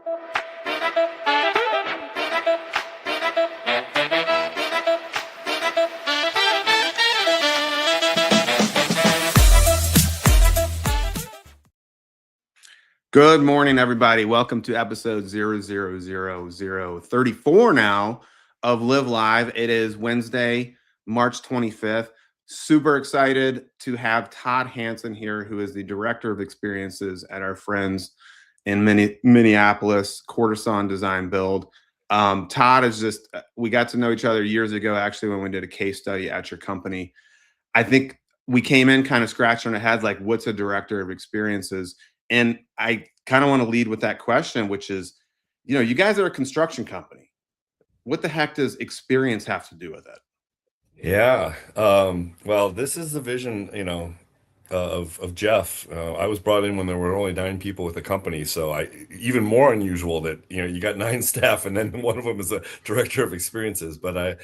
Good morning, everybody. Welcome to episode 000034 now of Live Live. It is Wednesday, March 25th. Super excited to have Todd Hansen here, who is the Director of Experiences at our friends in Minneapolis, QuarterSawn Design Build. Todd is just, we got to know each other years ago, actually, when we did a case study at your company. I think we came in kind of scratching our heads, like, what's a Director of Experiences? And I kind of want to lead with that question, which is, you guys are a construction company. What the heck does experience have to do with it? Yeah. Well, this is the vision, of Jeff. I was brought in when there were only 9 people with the company. So even more unusual that, you got 9 staff and then one of them is a director of experiences. But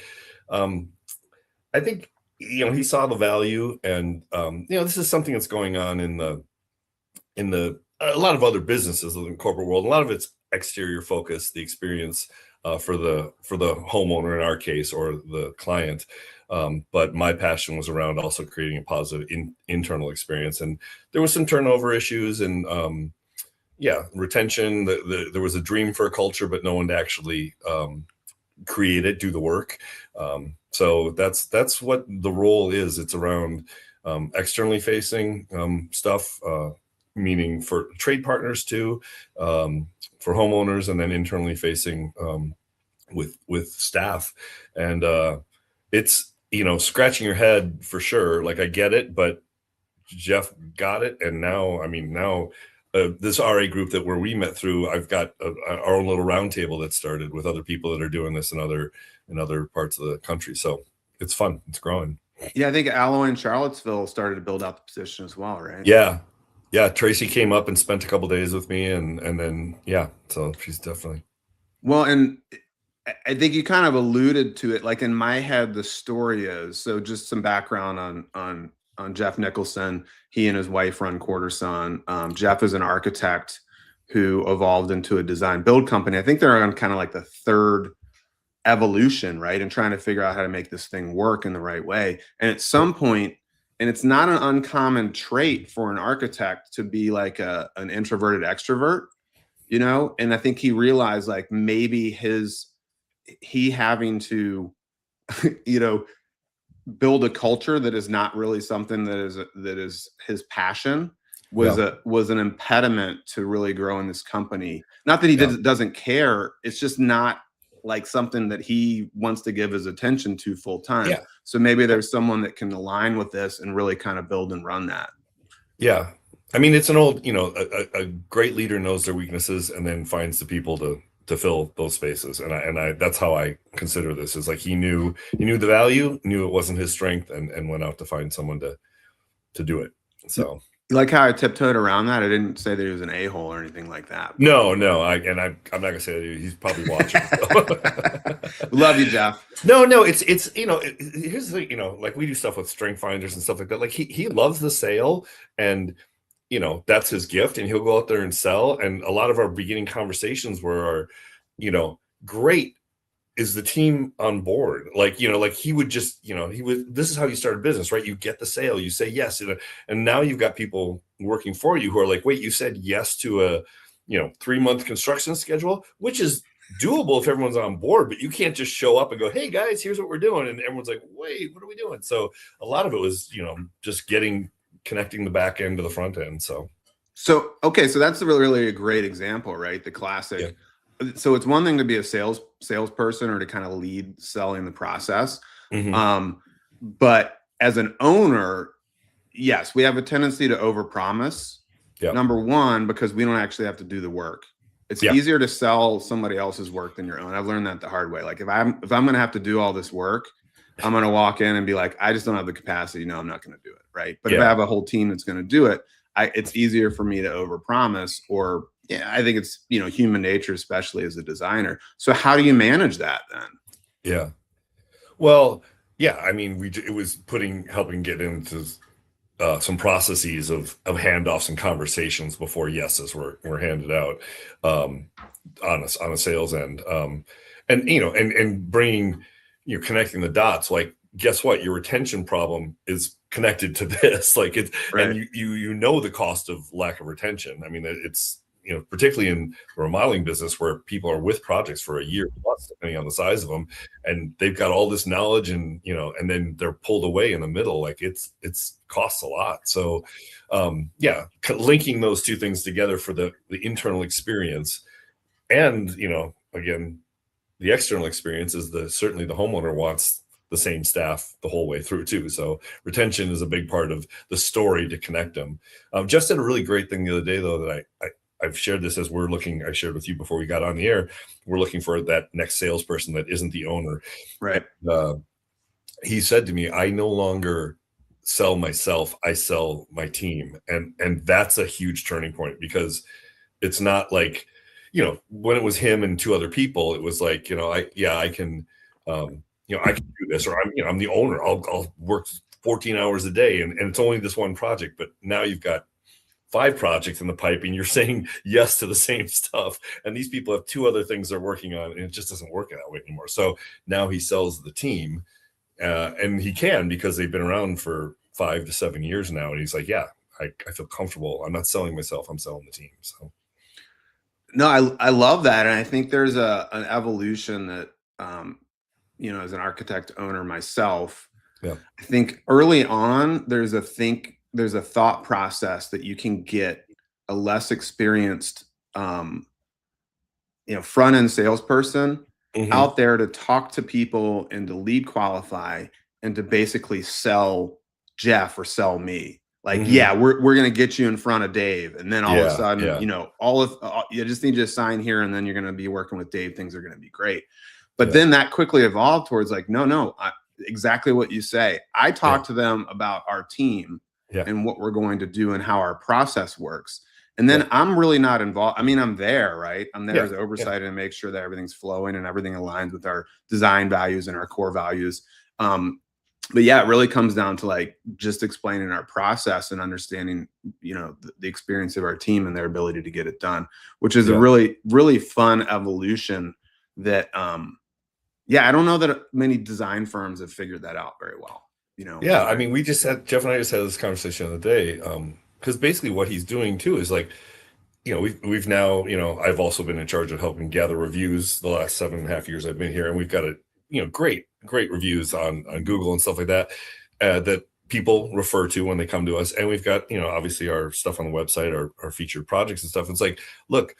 I think, he saw the value and, this is something that's going on in a lot of other businesses in the corporate world. A lot of it's exterior focus, the experience for the homeowner in our case, or the client. But my passion was around also creating a positive internal experience. And there was some turnover issues and retention. There was a dream for a culture, but no one to actually create it, do the work. So that's what the role is. It's around externally facing stuff, meaning for trade partners too, for homeowners, and then internally facing with staff. And it's, scratching your head for sure. Like, I get it, but Jeff got it. And now this RA group where we met through, I've got our own little round table that started with other people that are doing this in other parts of the country. So it's fun. It's growing. Yeah, I think Alloy in Charlottesville started to build out the position as well, right? Yeah. Tracy came up and spent a couple days with me, and then so she's definitely. Well, and I think you kind of alluded to it. Like, in my head, the story is, so just some background on Jeff Nicholson. He and his wife run QuarterSawn. Jeff is an architect who evolved into a design build company. I think they're on kind of like the third evolution, right? And trying to figure out how to make this thing work in the right way. And at some point, and it's not an uncommon trait for an architect to be like an introverted extrovert, and I think he realized, like, maybe he having to, build a culture that is not really something that is his passion was an impediment to really growing this company. Not that he doesn't care. It's just not like something that he wants to give his attention to full time. Yeah. So maybe there's someone that can align with this and really kind of build and run that. Yeah. I mean, it's an old, a great leader knows their weaknesses and then finds the people to fill those spaces. And I that's how I consider this, is like, he knew the value, knew it wasn't his strength, and went out to find someone to do it. So, like how I tiptoed around that. I didn't say that he was an a-hole or anything like that. No. I'm not gonna say that. He's probably watching. Love you, Jeff. No, it's here's the thing, like, we do stuff with strength finders and stuff like that. Like, he loves the sale, and that's his gift, and he'll go out there and sell. And a lot of our beginning conversations were, great. Is the team on board? Like, like, he would just, this is how you start a business, right? You get the sale, you say yes. And now you've got people working for you who are like, wait, you said yes to a, 3-month construction schedule, which is doable if everyone's on board, but you can't just show up and go, hey guys, here's what we're doing. And everyone's like, wait, what are we doing? So a lot of it was, just connecting the back end to the front end. So okay. So that's really a great example, right? The classic. Yeah. So it's one thing to be a salesperson or to kind of lead selling the process. Mm-hmm. But as an owner, yes, we have a tendency to overpromise. Yep. Number one, because we don't actually have to do the work. It's easier to sell somebody else's work than your own. I've learned that the hard way. Like, if I'm going to have to do all this work, I'm going to walk in and be like, I just don't have the capacity. No, I'm not going to do it. Right. But if I have a whole team that's going to do it, it's easier for me to overpromise. Or I think it's, human nature, especially as a designer. So how do you manage that then? Yeah. Well, I mean, it was helping get into some processes of handoffs and conversations before yeses were handed out on a sales end, and and bringing, connecting the dots. Like, guess what? Your retention problem is connected to this. Like, it's Right. and you know the cost of lack of retention. I mean, it's particularly in the remodeling business where people are with projects for a year plus, depending on the size of them, and they've got all this knowledge, and and then they're pulled away in the middle. Like, it's costs a lot. So linking those two things together for the internal experience, and again, the external experience is certainly the homeowner wants the same staff the whole way through too. So retention is a big part of the story to connect them. Jeff said a really great thing the other day, though, that I've shared this as I shared with you before we got on the air. We're looking for that next salesperson that isn't the owner. Right. He said to me, I no longer sell myself, I sell my team. And that's a huge turning point, because it's not like, when it was him and two other people, it was like, I can, I can do this, or I'm the owner. I'll work 14 hours a day, and it's only this one project. But now you've got 5 projects in the pipe, and you're saying yes to the same stuff. And these people have 2 other things they're working on, and it just doesn't work that way anymore. So now he sells the team, and he can, because they've been around for 5 to 7 years now. And he's like, yeah, I feel comfortable. I'm not selling myself, I'm selling the team. So. No, I love that. And I think there's an evolution that, as an architect owner myself, I think early on, there's a thought process that you can get a less experienced, front end salesperson out there to talk to people and to lead qualify and to basically sell Jeff or sell me. Like, we're going to get you in front of Dave. And then all of a sudden, you just need to sign here, and then you're going to be working with Dave. Things are going to be great. But then that quickly evolved towards like, no, exactly what you say. I talk to them about our team and what we're going to do and how our process works. And then I'm really not involved. I mean, I'm there, right? I'm there as oversight and make sure that everything's flowing and everything aligns with our design values and our core values. But it really comes down to like just explaining our process and understanding, the experience of our team and their ability to get it done, which is a really, really fun evolution that, I don't know that many design firms have figured that out very well, Yeah. I mean, Jeff and I just had this conversation the other day, because basically what he's doing too is like, we've now, I've also been in charge of helping gather reviews the last 7.5 years I've been here. And we've got great reviews on Google and stuff like that, that people refer to when they come to us. And we've got, obviously our stuff on the website, our featured projects and stuff. It's like, look,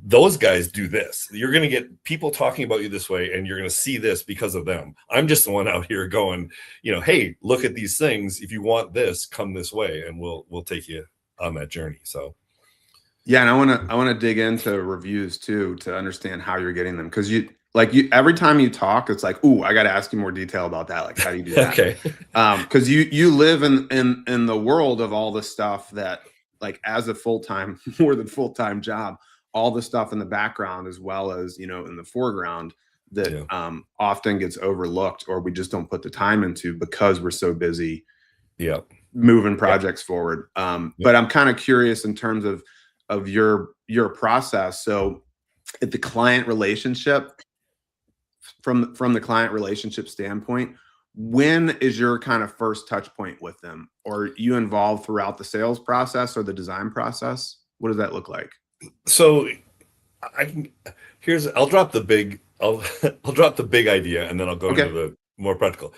those guys do this. You're going to get people talking about you this way, and you're going to see this because of them. I'm just the one out here going, hey, look at these things. If you want this, come this way, and we'll take you on that journey. So. Yeah. And I want to dig into reviews too, to understand how you're getting them. Cause every time you talk, it's like, ooh, I got to ask you more detail about that. Like, how do you do that? Okay. Cause you live in the world of all the stuff that, like, as a more than full-time job, all the stuff in the background, as well as, in the foreground that often gets overlooked, or we just don't put the time into because we're so busy moving projects forward. But I'm kind of curious in terms of your process. So at the client relationship, from the client relationship standpoint, when is your kind of first touch point with them? Or are you involved throughout the sales process or the design process? What does that look like? So I'll drop the big idea, and then I'll go into the more practical.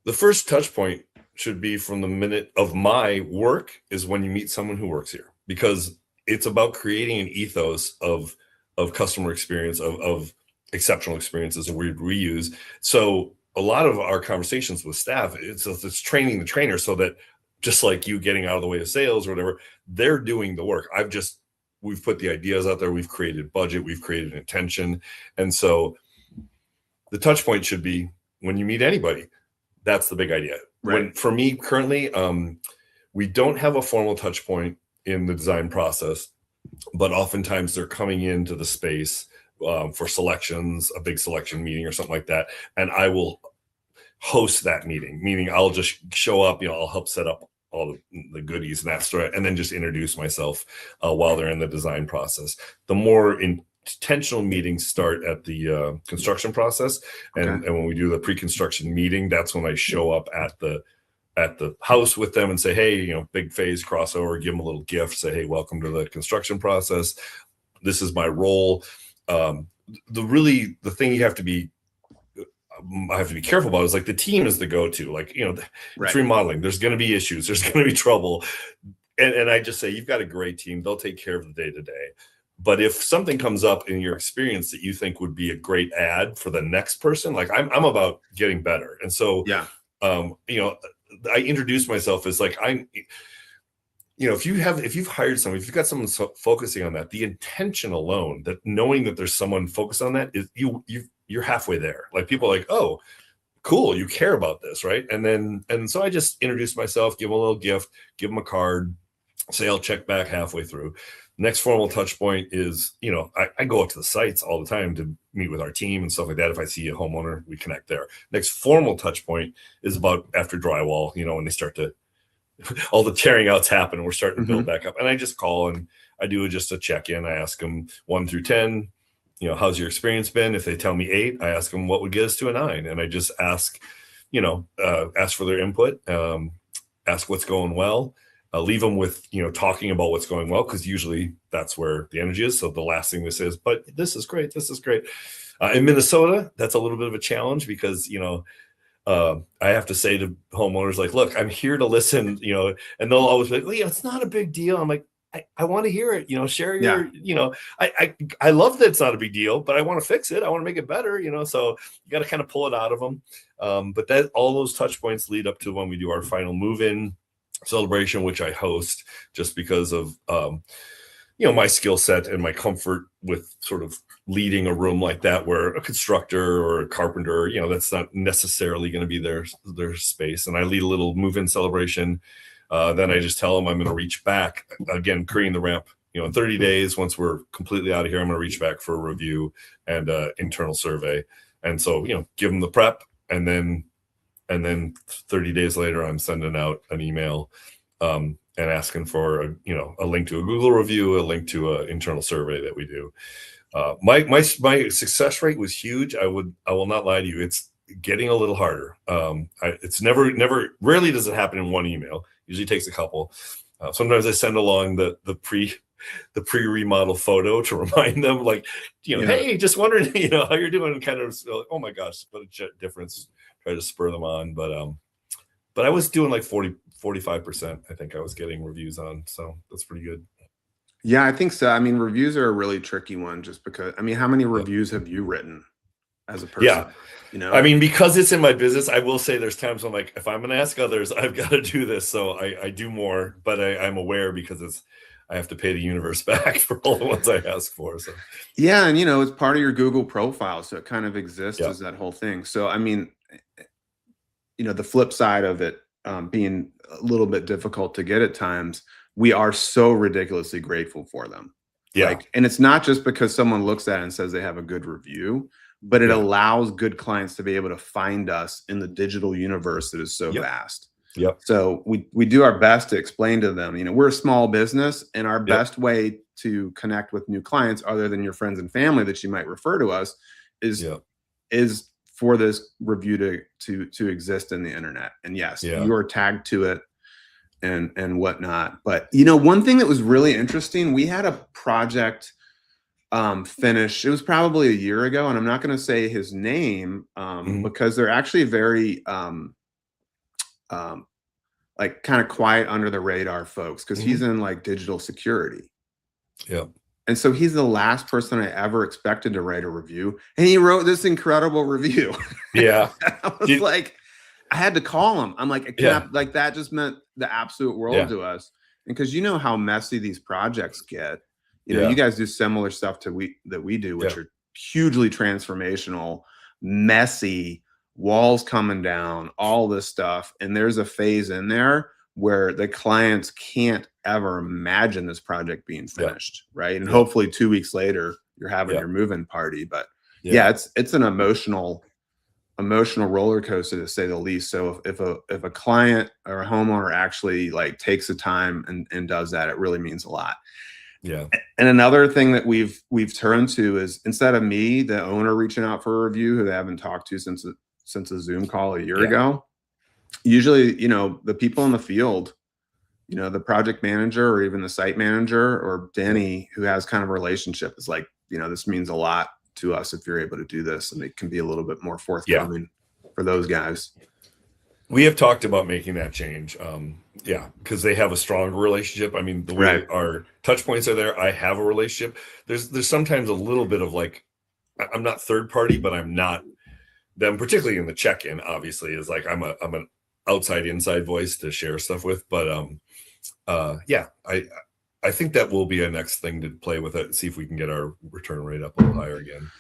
The first touch point should be from the minute of my work is when you meet someone who works here, because it's about creating an ethos of customer experience, of exceptional experiences that we reuse. So a lot of our conversations with staff, it's training the trainer, so that just like you getting out of the way of sales or whatever, they're doing the work. We've put the ideas out there. We've created budget. We've created intention. And so the touch point should be when you meet anybody. That's the big idea. Right. For me currently, we don't have a formal touch point in the design process, but oftentimes they're coming into the space for selections, a big selection meeting or something like that. And I will host that meeting, meaning I'll just show up, I'll help set up all the goodies and that sort, and then just introduce myself while they're in the design process. The more intentional meetings start at the construction process, and when we do the pre-construction meeting, that's when I show up at the house with them and say, hey, big phase crossover, give them a little gift, say, hey, welcome to the construction process. This is my role. The thing I have to be careful about is like the team is the go-to, it's remodeling. There's going to be issues. There's going to be trouble. And I just say, you've got a great team. They'll take care of the day-to-day. But if something comes up in your experience that you think would be a great ad for the next person, like I'm about getting better. And so, I introduce myself as like, if you've hired someone, if you've got someone focusing on that, the intention alone, that knowing that there's someone focused on that, is you're halfway there. Like, people are like, oh, cool, you care about this, right? And so I just introduce myself, give them a little gift, give them a card, say I'll check back halfway through. Next formal touch point is, I go up to the sites all the time to meet with our team and stuff like that. If I see a homeowner, we connect there. Next formal touch point is about after drywall, when they start to, all the tearing outs happen and we're starting to build back up. And I just call and I do just a check-in. I ask them 1 through 10, how's your experience been? If they tell me 8, I ask them what would get us to a 9. And I just ask, ask for their input, ask what's going well. Leave them with, talking about what's going well, because usually that's where the energy is. So the last thing they say is, but this is great. This is great. In Minnesota, that's a little bit of a challenge because, I have to say to homeowners, like, look, I'm here to listen, and they'll always be like, well, it's not a big deal. I'm like, I want to hear it, share your, I love that it's not a big deal, but I want to fix it. I want to make it better, so you got to kind of pull it out of them. But that all those touch points lead up to when we do our final move-in celebration, which I host just because of, my skill set and my comfort with sort of leading a room like that, where a constructor or a carpenter, that's not necessarily going to be their space. And I lead a little move-in celebration. Then I just tell them I'm going to reach back again, creating the ramp, in 30 days, once we're completely out of here, I'm going to reach back for a review and internal survey. And so, give them the prep, and then 30 days later, I'm sending out an email and asking for a link to a Google review, a link to an internal survey that we do. My success rate was huge. I will not lie to you. It's getting a little harder. It's rarely does it happen in one email. Usually takes a couple. Sometimes I send along the pre-remodel photo to remind them, like, hey, just wondering, how you're doing, kind of, oh my gosh, what a difference. Try to spur them on. But I was doing like 45%, I think I was getting reviews on. So that's pretty good. Yeah, I think so. I mean, reviews are a really tricky one, just because, how many reviews have you written as a person? Yeah. Because it's in my business, I will say there's times I'm like, if I'm going to ask others, I've got to do this. So I do more, but I'm aware because I have to pay the universe back for all the ones I ask for. So yeah. And, it's part of your Google profile. So it kind of exists as that whole thing. So, the flip side of it being a little bit difficult to get at times, we are so ridiculously grateful for them. Yeah. And it's not just because someone looks at it and says they have a good review, but it allows good clients to be able to find us in the digital universe that is so vast. Yep. So we do our best to explain to them, we're a small business, and our best way to connect with new clients, other than your friends and family that you might refer to us, is for this review to exist in the internet. And yes, you are tagged to it and whatnot. But one thing that was really interesting, we had a project finish. It was probably a year ago, and I'm not going to say his name because they're actually very like kind of quiet under the radar folks, because he's in like digital security. Yeah. And so he's the last person I ever expected to write a review, and he wrote this incredible review. Yeah. I was like, I had to call him. I'm like, I can't, like, that just meant the absolute world to us. And because how messy these projects get, you guys do similar stuff that we do, which are hugely transformational, messy, walls coming down, all this stuff. And there's a phase in there where the clients can't ever imagine this project being finished, right? And hopefully 2 weeks later, you're having your move-in party. But it's an emotional emotional roller coaster, to say the least. So if a client or a homeowner actually like takes the time and does that, it really means a lot. Yeah. And another thing that we've turned to is, instead of me, the owner, reaching out for a review who they haven't talked to since a Zoom call a year ago, usually, the people in the field, the project manager or even the site manager or Danny, who has kind of a relationship, is like, this means a lot to us if you're able to do this, and they can be a little bit more forthcoming for those guys. We have talked about making that change. Because they have a stronger relationship. I mean, the way our touch points are there, I have a relationship. There's sometimes a little bit of like, I'm not third party, but I'm not them, particularly in the check-in, obviously, is like I'm an outside inside voice to share stuff with. But I think that will be a next thing to play with it and see if we can get our return rate up a little higher again.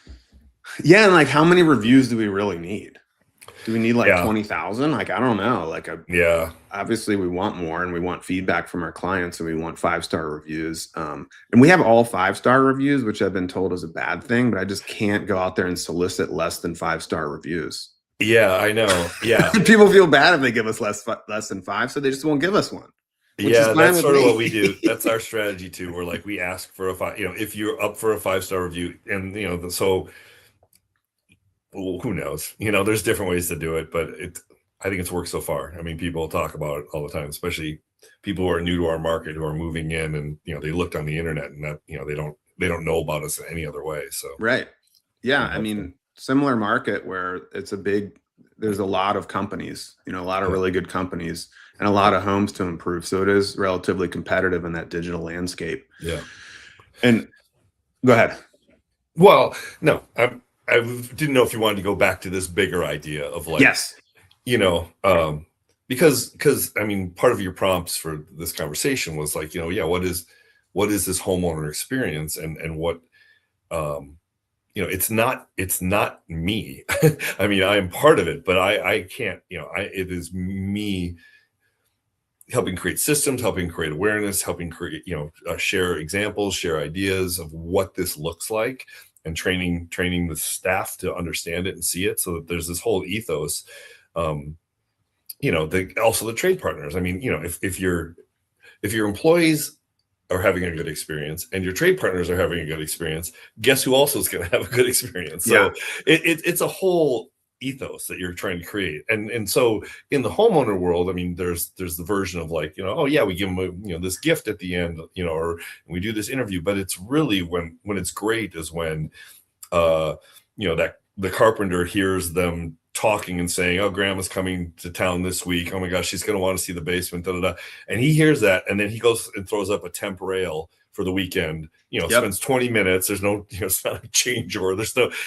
Yeah, and like, how many reviews do we really need? Do we need like 20,000? Like, I don't know. Like, obviously we want more, and we want feedback from our clients, and we want 5-star reviews. And we have all 5-star reviews, which I've been told is a bad thing, but I just can't go out there and solicit less than 5-star reviews. Yeah, I know. Yeah. People feel bad if they give us less than 5, so they just won't give us one. Yeah, that's sort of what we do. That's our strategy too. We're like, we ask for a 5, if you're up for a 5-star review, and well, who knows? There's different ways to do it, but I think it's worked so far. I mean, people talk about it all the time, especially people who are new to our market, who are moving in, and they looked on the internet, and that they don't know about us in any other way. So yeah, I mean, similar market where there's a lot of companies, a lot of really good companies, and a lot of homes to improve. So it is relatively competitive in that digital landscape. Yeah. And go ahead. Well, no, I didn't know if you wanted to go back to this bigger idea of like, because I mean, part of your prompts for this conversation was like, what is this homeowner experience, and what, it's not me. I mean, I am part of it, but I can't, it is me helping create systems, helping create awareness, helping create, share examples, share ideas of what this looks like, and training the staff to understand it and see it, so that there's this whole ethos. Also the trade partners. I mean, if your employees are having a good experience and your trade partners are having a good experience, guess who also is going to have a good experience? So it's a whole ethos that you're trying to create. And so in the homeowner world, I mean, there's the version of like, we give them this gift at the end, or we do this interview, but it's really when it's great is when that the carpenter hears them talking and saying, oh, grandma's coming to town this week, oh my gosh, she's going to want to see the basement, and he hears that, and then he goes and throws up a temp rail for the weekend, spends 20 minutes. There's no, it's not a change order.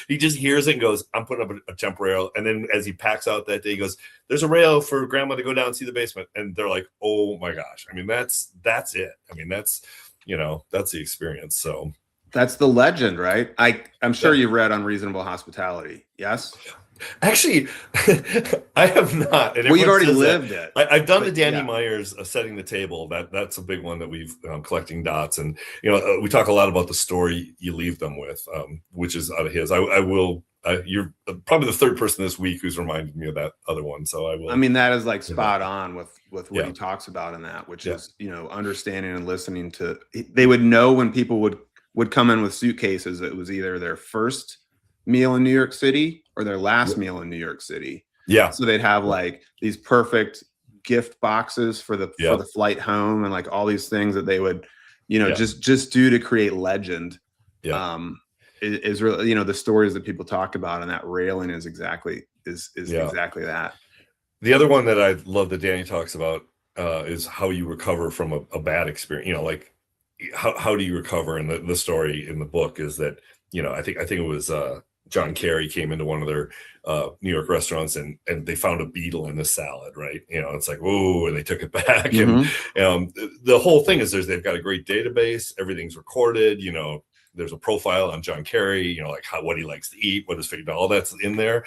He just hears it and goes, I'm putting up a temp rail. And then as he packs out that day, he goes, there's a rail for grandma to go down and see the basement. And they're like, oh my gosh. I mean, that's it. I mean, that's the experience. So that's the legend, right? I'm sure you read Unreasonable Hospitality. Yes. Actually, I have not. And you've already lived it. I've done the Danny Myers setting the table. That's a big one that we've collecting dots, and we talk a lot about the story you leave them with, which is out of his. You're probably the third person this week who's reminded me of that other one. So I will. I mean, that is like spot on with what he talks about in that, which is understanding and listening to. They would know when people would come in with suitcases. It was either their first meal in New York City or their last meal in New York City. Yeah. So they'd have like these perfect gift boxes for the flight home, and like all these things that they would, just do to create legend. Yeah. Is really, the stories that people talk about, and that railing is exactly exactly that. The other one that I love that Danny talks about is how you recover from a bad experience. Like how do you recover? And the story in the book is that, I think it was John Kerry came into one of their New York restaurants, and they found a beetle in the salad, right? It's like, whoa, and they took it back. Mm-hmm. And the whole thing is they've got a great database, everything's recorded, there's a profile on John Kerry, like what he likes to eat, what his favorite, all that's in there.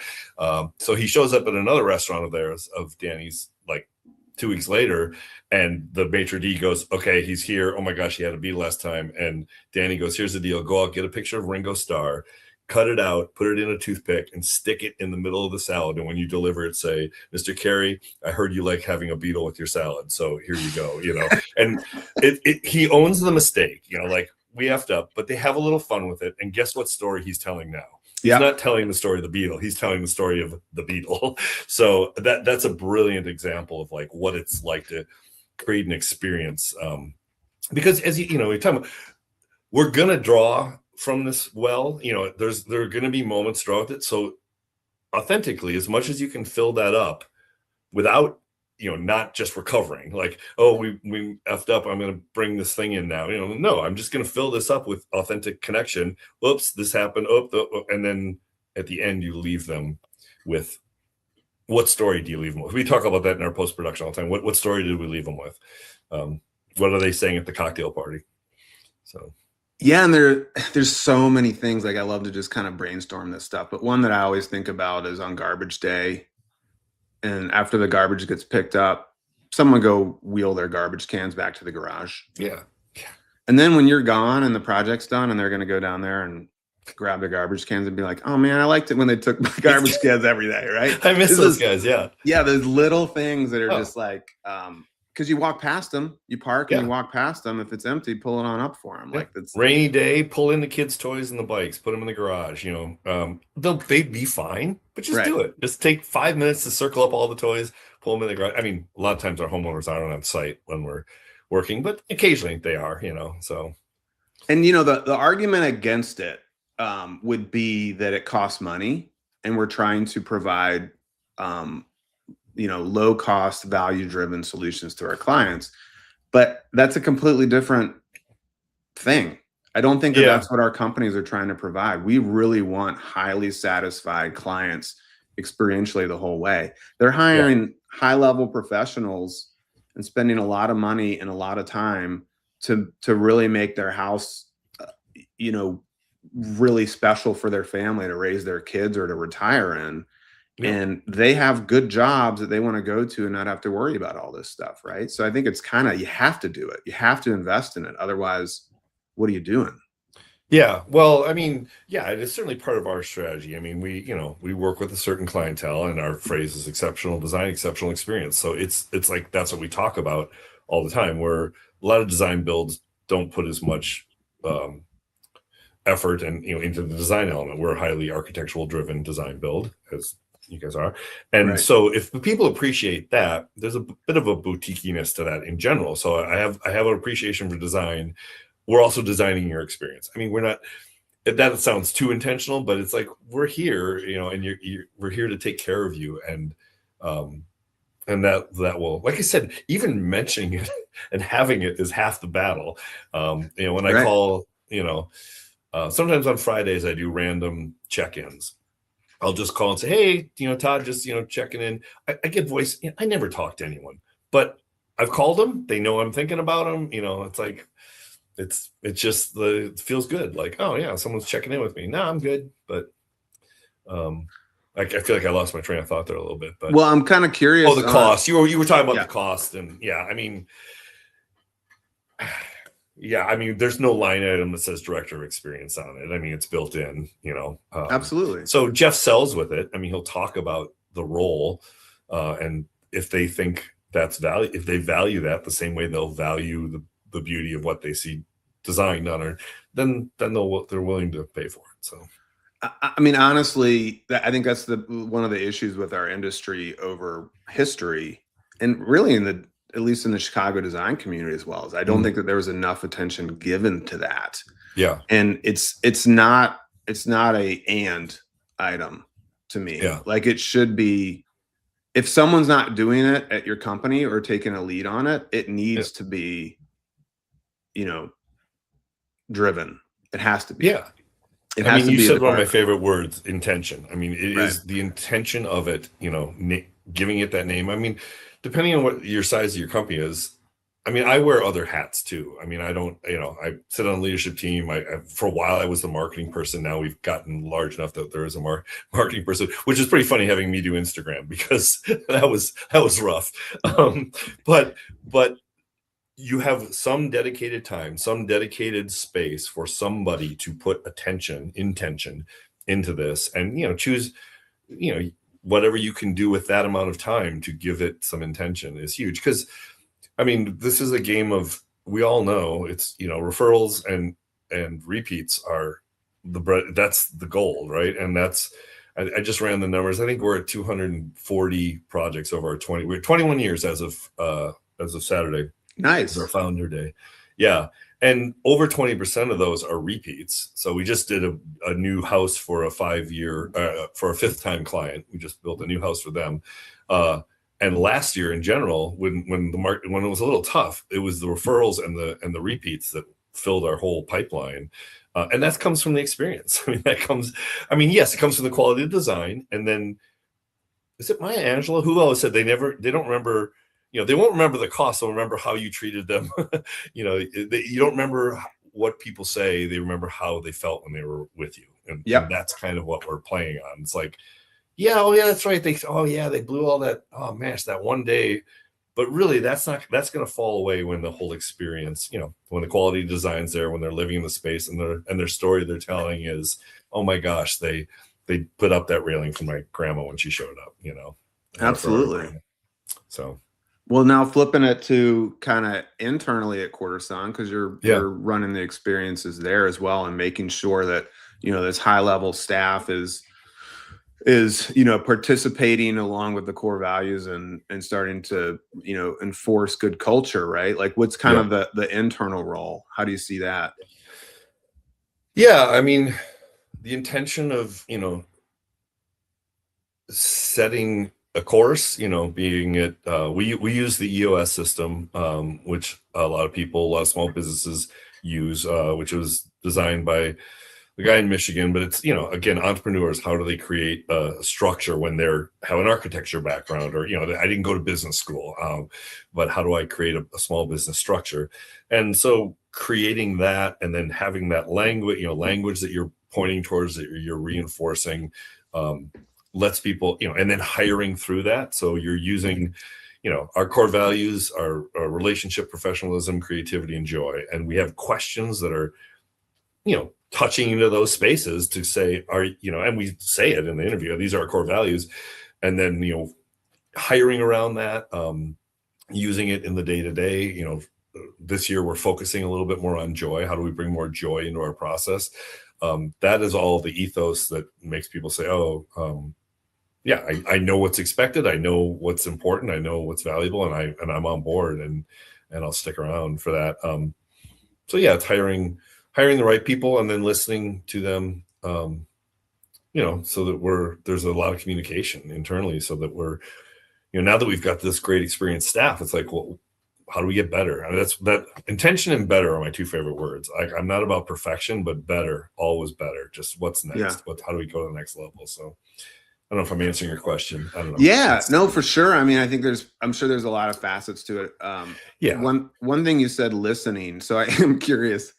So he shows up at another restaurant of theirs, of Danny's, like 2 weeks later, and the maitre d' goes, okay, he's here. Oh my gosh, he had a beetle last time. And Danny goes, here's the deal. Go out, get a picture of Ringo Starr, cut it out, put it in a toothpick, and stick it in the middle of the salad. And when you deliver it, say, Mr. Carey, I heard you like having a beetle with your salad, so here you go. And he owns the mistake. Like, we effed up, but they have a little fun with it. And guess what story he's telling now? He's not telling the story of the beetle. He's telling the story of the beetle. So that's a brilliant example of like what it's like to create an experience. Because as we're talking about, we're gonna draw from this well. There are gonna be moments draw with it. So authentically, as much as you can fill that up without not just recovering, like, oh, we effed up, I'm going to bring this thing in now. No, I'm just going to fill this up with authentic connection. Oops, this happened. And then at the end, you leave them with, what story do you leave them with? We talk about that in our post-production all the time. What story did we leave them with? What are they saying at the cocktail party? So. Yeah, and there's so many things. Like, I love to just kind of brainstorm this stuff. But one that I always think about is on garbage day. And after the garbage gets picked up, someone go wheel their garbage cans back to the garage. Yeah. And then when you're gone and the project's done and they're going to go down there and grab their garbage cans and be like, oh man, I liked it when they took my garbage cans every day, right? I miss those guys, yeah. Yeah, those little things that are just like, because you walk past them, you park and you walk past them. If it's empty, pull it on up for them. Like, that's rainy day, pull in the kids' toys and the bikes, put them in the garage. They'd be fine, but just do it. Just take 5 minutes to circle up all the toys, pull them in the garage. I mean, a lot of times our homeowners aren't on site when we're working, but occasionally they are. So. And the argument against it would be that it costs money, and we're trying to provide low cost, value driven solutions to our clients. But that's a completely different thing. I don't think that that's what our companies are trying to provide. We really want highly satisfied clients experientially the whole way. They're hiring high level professionals and spending a lot of money and a lot of time to really make their house, really special for their family to raise their kids or to retire in. And they have good jobs that they want to go to and not have to worry about all this stuff, right? So I think it's kind of, you have to do it. You have to invest in it. Otherwise, what are you doing? Yeah, well, I mean, it is certainly part of our strategy. I mean, we work with a certain clientele, and our phrase is exceptional design, exceptional experience. So it's like, that's what we talk about all the time, where a lot of design builds don't put as much effort and into the design element. We're a highly architectural driven design build, as you guys are. And so if the people appreciate that, there's a bit of a boutiquiness to that in general. So I have an appreciation for design. We're also designing your experience. I mean, we're not, that sounds too intentional, but it's like, we're here, and we're here to take care of you. And that will, like I said, even mentioning it and having it is half the battle. When I call, sometimes on Fridays I do random check-ins. I'll just call and say, hey, Todd, just, checking in. I get voice. I never talk to anyone, but I've called them. They know I'm thinking about them. It's like, it's just it feels good. Like, oh yeah, someone's checking in with me. No, I'm good. But I feel like I lost my train of thought there a little bit. But well, I'm kind of curious. Oh, the cost. You were talking about the cost, and I mean, there's no line item that says director of experience on it. I mean, it's built in, Absolutely. So Jeff sells with it. I mean, he'll talk about the role, and if they think that's value, if they value that the same way they'll value the beauty of what they see designed on it, then they're willing to pay for it. So, I mean, honestly, I think that's one of the issues with our industry over history, and really at least in the Chicago design community as well, is I don't think that there was enough attention given to that. Yeah. And it's not a and item to me. Yeah. Like, it should be, if someone's not doing it at your company or taking a lead on it, it needs to be, driven. It has to be. Yeah. It has to be. You said one of my favorite words, intention. I mean, it is the intention of it, giving it that name. I mean, depending on what your size of your company is, I mean, I wear other hats too. I mean, I don't, I sit on a leadership team. For a while I was the marketing person. Now we've gotten large enough that there is a marketing person, which is pretty funny having me do Instagram, because that was rough. But you have some dedicated time, some dedicated space for somebody to put intention into this, and choose whatever you can do with that amount of time to give it some intention is huge. Because I mean, this is a game of, we all know it's referrals and repeats are the bread. That's the gold, right? And that's, I just ran the numbers. I think we're at 240 projects over our 20. We're 21 years as of Saturday. Nice. Our founder day. Yeah. And over 20% of those are repeats. So we just did a new house for a 5-year, for a 5th time client. We just built a new house for them. And last year in general, when it was a little tough, it was the referrals and the repeats that filled our whole pipeline. And that comes from the experience. I mean, yes, it comes from the quality of design. And then, is it Maya Angelou who always said they don't remember, they won't remember the cost. They'll remember how you treated them. You don't remember what people say. They remember how they felt when they were with you. And that's kind of what we're playing on. It's like, oh yeah, that's right. They blew all that. Oh man, it's that one day. But really, that's going to fall away when the whole experience, when the quality design's there, when they're living in the space, and their story they're telling is, oh my gosh, they put up that railing for my grandma when she showed up, Absolutely. So, well, now flipping it to kind of internally at QuarterSawn, because you're running the experiences there as well, and making sure that this high level staff is participating along with the core values and starting to enforce good culture, right? Like, what's kind of the internal role? How do you see that? I mean, the intention of setting a course, being it, we use the EOS system, which a lot of small businesses use, which was designed by the guy in Michigan. But it's, again, entrepreneurs, how do they create a structure when have an architecture background, or, I didn't go to business school, but how do I create a small business structure? And so creating that, and then having that language that you're pointing towards, that you're reinforcing, lets people, and then hiring through that. So you're using, our core values are relationship, professionalism, creativity, and joy. And we have questions that are, touching into those spaces to say, and we say it in the interview, these are our core values. And then, hiring around that, using it in the day-to-day. This year we're focusing a little bit more on joy. How do we bring more joy into our process? That is all the ethos that makes people say, I know what's expected. I know what's important. I know what's valuable, and I'm on board, and I'll stick around for that. It's hiring the right people, and then listening to them, so that there's a lot of communication internally, so that we're, now that we've got this great experienced staff, it's like, well, how do we get better? I mean, that intention and better are my 2 favorite words. I'm not about perfection, but better, always better. Just what's next? How do we go to the next level? So I don't know if I'm answering your question. I don't know. Yeah, no, for sure. I mean, I think I'm sure there's a lot of facets to it. One thing you said, listening. So I am curious,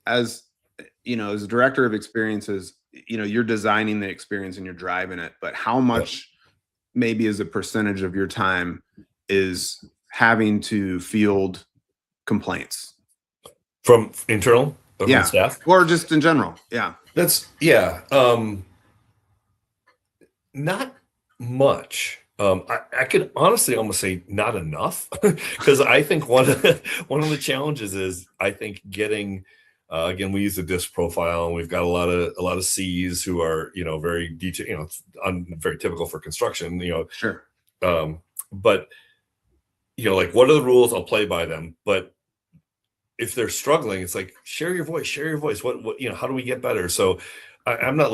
as a director of experiences, you're designing the experience and you're driving it, but how much maybe as a percentage of your time is having to field complaints from internal staff, or just in general? Not much. I could honestly almost say not enough, because I think one of the challenges is, I think, getting, again, we use the DISC profile, and we've got a lot of C's who are, very detailed, very typical for construction, Sure. But, like, what are the rules? I'll play by them. But if they're struggling, it's like, share your voice. What, how do we get better? So I'm not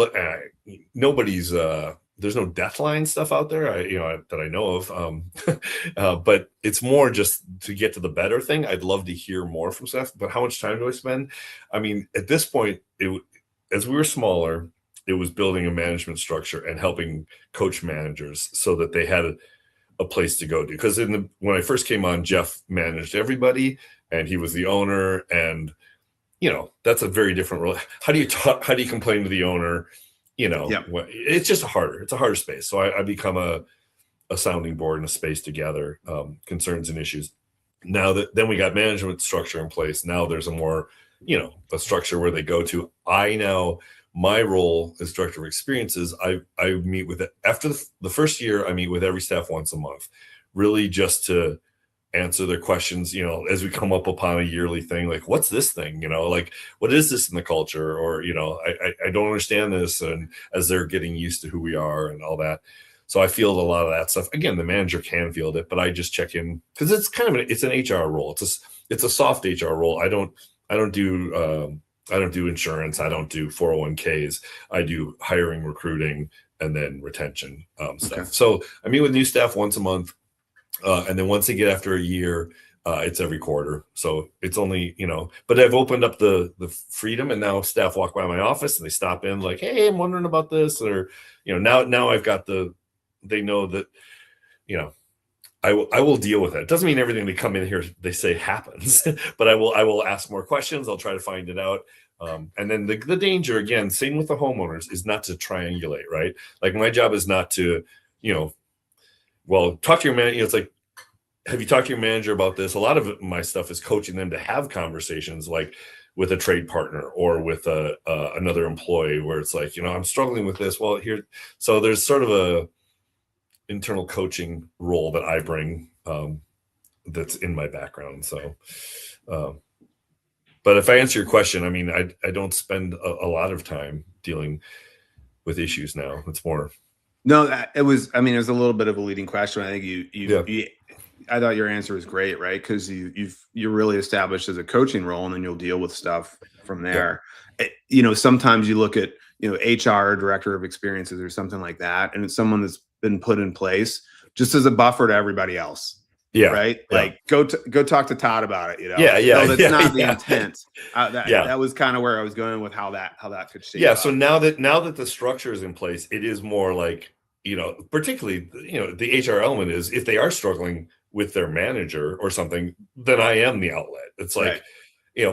nobody's, there's no deathline stuff out there, that I know of. But it's more just to get to the better thing. I'd love to hear more from staff, but how much time do I spend? I mean, at this point, as we were smaller, it was building a management structure and helping coach managers so that they had a place to go to. Because when I first came on, Jeff managed everybody, and he was the owner, and that's a very different role. How do you complain to the owner? It's just it's a harder space. So I become a sounding board and a space to gather concerns and issues. Now then we got management structure in place. Now there's a more a structure where they go to. My role as director of experiences, I meet with it after the first year. I meet with every staff once a month, really just to answer their questions, as we come up upon a yearly thing, like, what's this thing, like, what is this in the culture? Or, I don't understand this. And as they're getting used to who we are and all that. So I field a lot of that stuff. Again, the manager can field it, but I just check in because it's it's an HR role. It's a soft HR role. I don't do insurance. I don't do 401ks. I do hiring, recruiting, and then retention stuff. Okay. So I meet with new staff once a month. And then once they get after a year, it's every quarter. So it's only, but I've opened up the freedom, and now staff walk by my office and they stop in like, hey, I'm wondering about this. Or, now I've got they know that, I will deal with it. It doesn't mean everything they come in here, they say happens, but I will ask more questions. I'll try to find it out. And then the danger, again, same with the homeowners, is not to triangulate, right? Like, my job is not to, talk to your manager. It's like, have you talked to your manager about this? A lot of my stuff is coaching them to have conversations like with a trade partner or with another employee, where it's like, I'm struggling with this. Well, here, so there's sort of a internal coaching role that I bring that's in my background. So, but if I answer your question, I mean, I don't spend a lot of time dealing with issues now. It's more. No, it was a little bit of a leading question. I think I thought your answer was great, right? Because you're really established as a coaching role, and then you'll deal with stuff from there. Yeah. Sometimes you look at, HR, director of experiences or something like that, and it's someone that's been put in place just as a buffer to everybody else. Yeah. Right. Yeah. Like, go talk to Todd about it. Yeah. No, that's not the intent. That was kind of where I was going with how that could shape. Yeah. Up. So now that the structure is in place, it is more like, particularly, the HR element is, if they are struggling with their manager or something, then I am the outlet. It's like, right.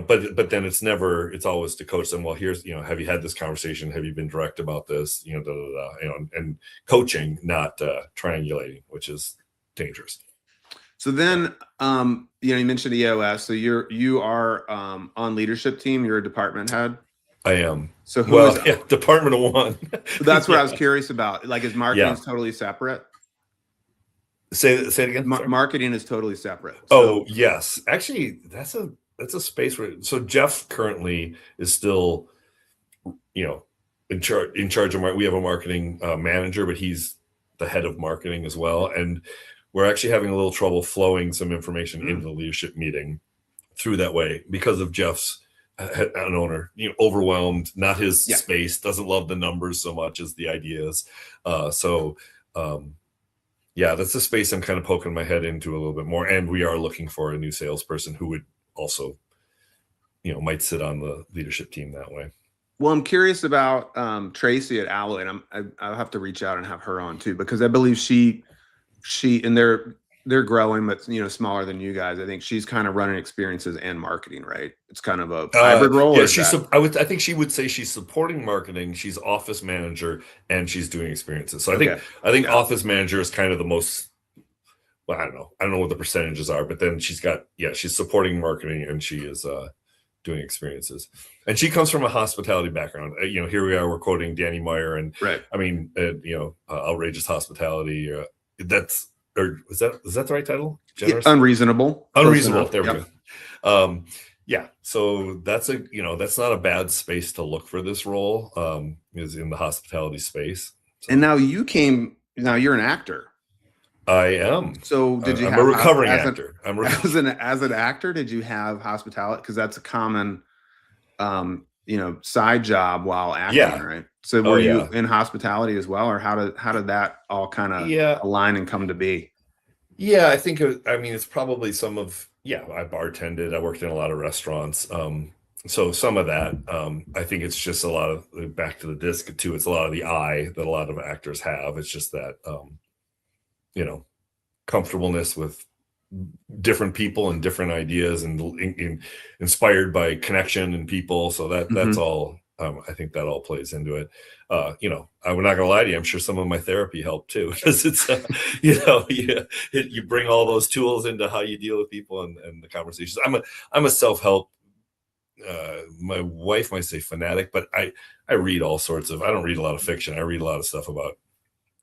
But then it's always to coach them. Well, here's, have you had this conversation? Have you been direct about this? And coaching, not triangulating, which is dangerous. So then, you mentioned EOS. So you are on leadership team. You're a department head. I am. So Department of One. So that's what I was curious about. Like, is marketing totally separate? Say it again. Marketing is totally separate. So, yes, actually, that's a space where. So Jeff currently is still, in charge of. We have a marketing manager, but he's the head of marketing as well, and we're actually having a little trouble flowing some information into the leadership meeting through that way because of Jeff's an owner, overwhelmed, not his space, doesn't love the numbers so much as the ideas. That's the space I'm kind of poking my head into a little bit more. And we are looking for a new salesperson who would also, might sit on the leadership team that way. Well, I'm curious about Tracy at Alloy, and I'll have to reach out and have her on too, because I believe she and they're growing, but smaller than you guys. I think she's kind of running experiences and marketing, right? It's kind of a hybrid role. Yeah, I think she would say she's supporting marketing. She's office manager and she's doing experiences. So I think office manager is kind of the most. Well, I don't know what the percentages are, but then she's supporting marketing and she is doing experiences. And she comes from a hospitality background. Here we are. We're quoting Danny Meyer, and right. Outrageous hospitality. Is that the right title? Unreasonable. There we go. So that's that's not a bad space to look for this role, is in the hospitality space. So. And now you're an actor. I am. So did you I'm a recovering actor. As an actor, did you have hospitality? Because that's a common side job while acting, right? So were you in hospitality as well, or how did that all kind of align and come to be? Yeah, I think it's probably some of I bartended. I worked in a lot of restaurants. So some of that, I think it's just a lot of, back to the disc too. It's a lot of the eye that a lot of actors have. It's just that comfortableness with different people and different ideas, and inspired by connection and people. So that's all. I think that all plays into it. I'm not gonna lie to you. I'm sure some of my therapy helped too, because it's you bring all those tools into how you deal with people and the conversations. I'm a self-help my wife might say fanatic, but I read all sorts of, I don't read a lot of fiction. I read a lot of stuff about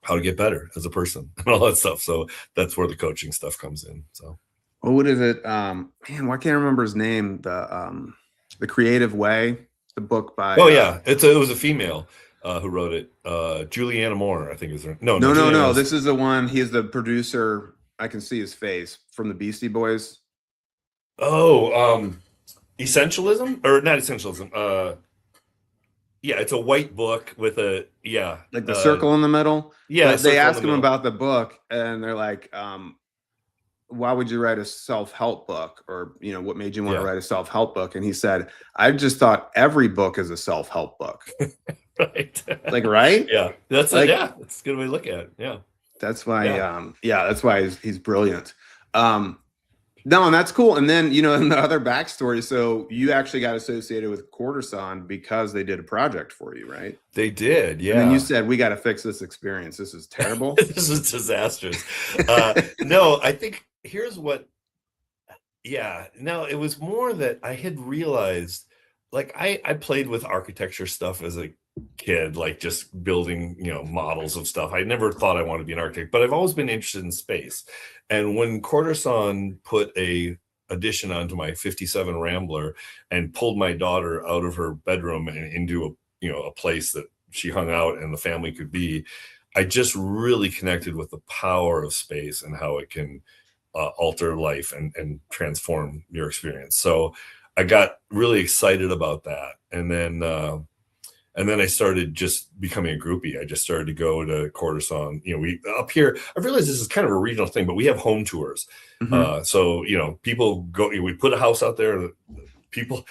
how to get better as a person and all that stuff. So that's where the coaching stuff comes in. So what is it? Man, why can't I remember his name? The Creative Way, the book by. Oh yeah, it was a female who wrote it. Juliana Moore, I think is her. No. This is the one. He's the producer. I can see his face from the Beastie Boys. Oh, Essentialism or not Essentialism? Yeah, it's a white book with a like the circle in the middle. Yeah, but they ask him about the book, and they're like, why would you write a self-help book? Or, what made you want to write a self-help book? And he said, I just thought every book is a self-help book. Right. Like, right? Yeah. That's like, that's a good way to look at it. Yeah. That's why, that's why he's brilliant. No, and that's cool. And then, in the other backstory, so you actually got associated with QuarterSawn because they did a project for you, right? They did, yeah. And then you said, we got to fix this experience. This is terrible. This is disastrous. No, I think here's what, no, it was more that I had realized, like I played with architecture stuff as a kid, like just building, models of stuff. I never thought I wanted to be an architect, but I've always been interested in space. And when QuarterSawn put a addition onto my 57 Rambler and pulled my daughter out of her bedroom and into a place that she hung out and the family could be, I just really connected with the power of space and how it can alter life and transform your experience. So I got really excited about that. And then I started just becoming a groupie. I just started to go to QuarterSawn. We up here, I realized this is kind of a regional thing, but we have home tours. Mm-hmm. So, people go, we put a house out there, people,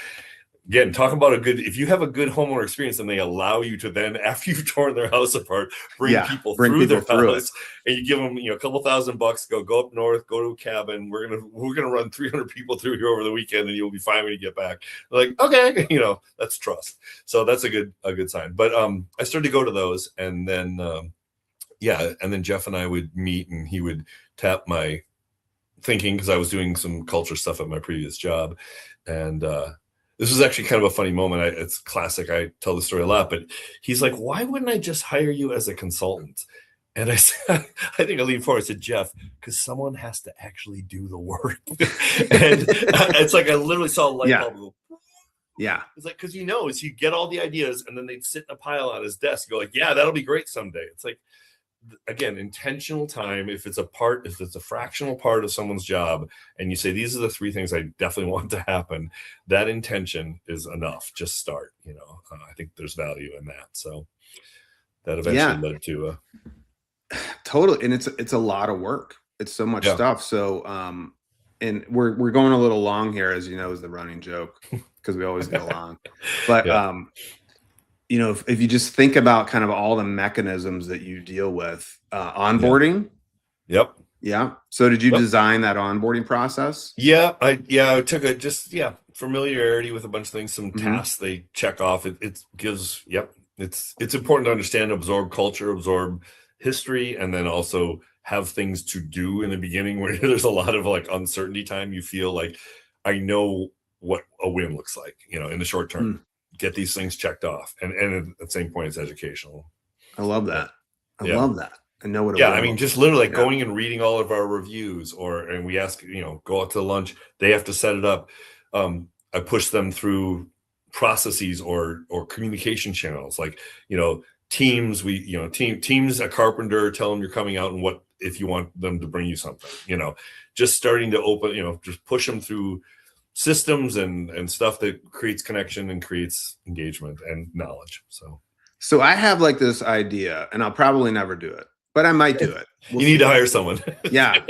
again, talk about if you have a good homeowner experience and they allow you to then, after you've torn their house apart, bring people through their house, and you give them, a couple $1,000, go up north, go to a cabin. We're going to run 300 people through here over the weekend and you'll be fine when you get back. They're like, okay, that's trust. So that's a good sign. But I started to go to those, and then, and then Jeff and I would meet, and he would tap my thinking because I was doing some culture stuff at my previous job. And, this was actually kind of a funny moment. It's classic. I tell the story a lot, but he's like, why wouldn't I just hire you as a consultant? And I said, I think I leaned forward. I said, Jeff, because someone has to actually do the work. And it's like I literally saw a light bulb go. Yeah. It's like, because is you get all the ideas and then they'd sit in a pile on his desk, go like, yeah, that'll be great someday. It's like, again, intentional time. If it's a fractional part of someone's job and you say, these are the 3 things I definitely want to happen, that intention is enough. Just start, I think there's value in that. So that eventually led to totally. And it's a lot of work. It's so much stuff. So, and we're going a little long here, as is the running joke, because we always go long, but, if you just think about kind of all the mechanisms that you deal with, onboarding. Yep. Yeah. So did you design that onboarding process? Yeah. I took familiarity with a bunch of things, some tasks they check off. It gives, it's important to understand, absorb culture, absorb history, and then also have things to do in the beginning where there's a lot of like uncertainty time. You feel like, I know what a win looks like, in the short term. Get these things checked off, and at the same point, it's educational. I love that. I love that. I know what. I mean, just literally going and reading all of our reviews, and we ask, go out to lunch. They have to set it up. I push them through processes or communication channels, like Teams. Teams a carpenter. Tell them you're coming out, and what if you want them to bring you something. Just starting to open. Just push them through systems and stuff that creates connection and creates engagement and knowledge. So I have like this idea, and I'll probably never do it, but I might do it. You need to hire someone. Yeah.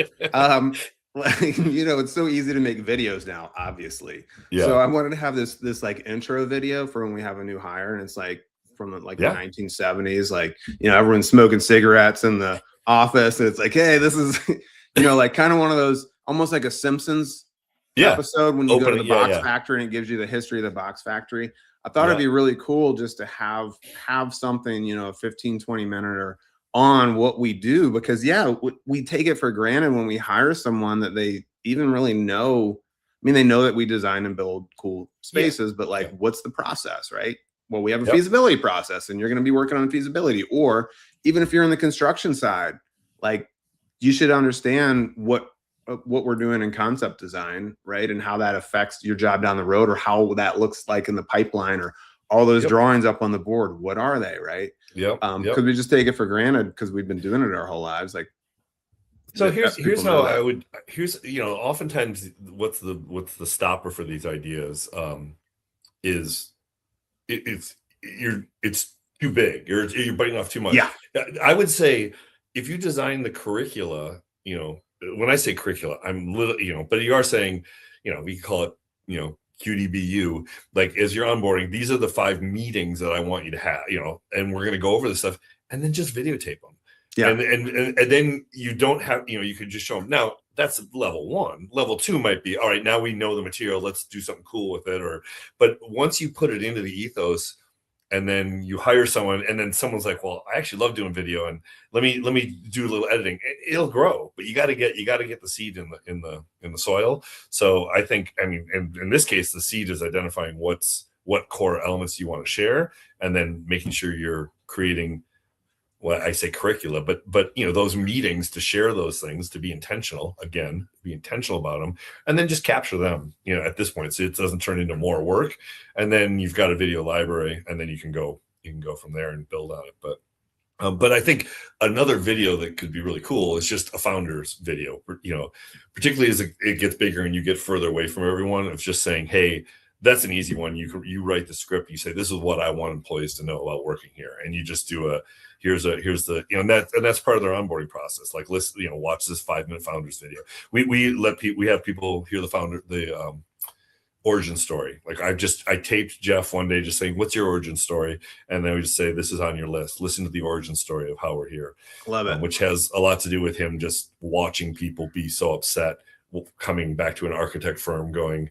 It's so easy to make videos now, obviously. Yeah. So I wanted to have this like intro video for when we have a new hire, and it's like from the 1970s, like, everyone's smoking cigarettes in the office, and it's like, hey, this is, like kind of one of those, almost like a Simpsons episode when you go to the box factory and it gives you the history of the box factory. I thought it'd be really cool just to have something, 15, 20 minute or on what we do, because we take it for granted when we hire someone that they even really know mean, they know that we design and build cool spaces, but like, what's the process, right? Well, we have a feasibility process, and you're going to be working on feasibility. Or even if you're in the construction side, like, you should understand what we're doing in concept design, right? And how that affects your job down the road, or how that looks like in the pipeline, or all those drawings up on the board. What are they, right? Because we just take it for granted because we've been doing it our whole lives. Like, so here's how I would, oftentimes what's the stopper for these ideas is it's too big. You're biting off too much. Yeah. I would say if you design the curricula, when I say curricula, I'm little, but you are saying, we call it, QDBU, like, as you're onboarding, these are the 5 meetings that I want you to have, and we're going to go over this stuff, and then just videotape them. Yeah. And then you don't have, you could just show them. Now that's level 1. Level 2 might be, all right, now we know the material, let's do something cool with it. But once you put it into the ethos, and then you hire someone, and then someone's like, well, I actually love doing video, and let me do a little editing. It'll grow, but you got to get the seed in the soil. So I think, in this case, the seed is identifying what core elements you want to share, and then making sure you're creating, well, I say curricula, but those meetings to share those things, to be intentional about them, and then just capture them, at this point, so it doesn't turn into more work. And then you've got a video library, and then you can go from there and build on it. But I think another video that could be really cool is just a founder's video, particularly as it gets bigger and you get further away from everyone. Of just saying, hey, that's an easy one. You write the script, you say, this is what I want employees to know about working here, and you just do here's the and that's part of their onboarding process. Like, let's watch this 5-minute founders video. We have people hear the origin story. Like, I taped Jeff one day just saying, what's your origin story? And then we just say, this is on your list. Listen to the origin story of how we're here. Love it. Which has a lot to do with him just watching people be so upset coming back to an architect firm going,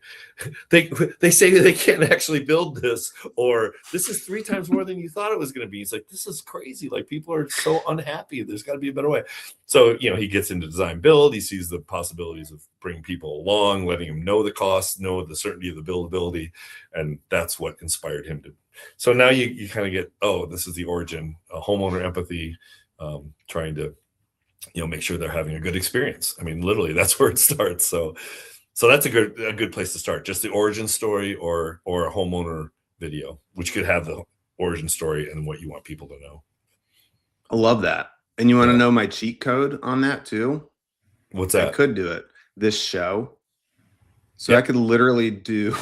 they say they can't actually build this, or this is 3 times more than you thought it was going to be. It's like, this is crazy. Like, people are so unhappy. There's got to be a better way. So, he gets into design build. He sees the possibilities of bringing people along, letting him know the costs, know the certainty of the buildability. And that's what inspired him to. So now you kind of get, this is the origin, homeowner empathy, trying to, make sure they're having a good experience. Literally, that's where it starts. So that's a good place to start. Just the origin story, or a homeowner video, which could have the origin story and what you want people to know. I love that. And you want to know my cheat code on that too? What's that? I could do it this show. So I could literally do.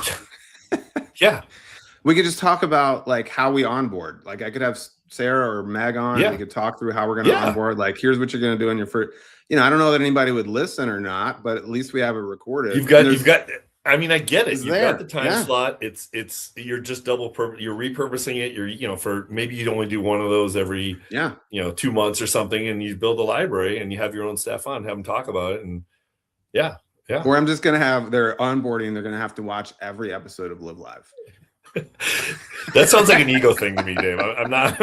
We could just talk about like how we onboard. Like, I could have Sarah or Meg on, and we could talk through how we're going to onboard. Like, here's what you're going to do in your first, I don't know that anybody would listen or not, but at least we have it recorded. You've got, I get it. You've got the time slot. It's, you're just you're repurposing it. You're, for maybe you'd only do one of those every, 2 months or something, and you build a library and you have your own staff on, have them talk about it. And or I'm just going to have their onboarding. They're going to have to watch every episode of LivLive. That sounds like an ego thing to me, Dave. I'm not.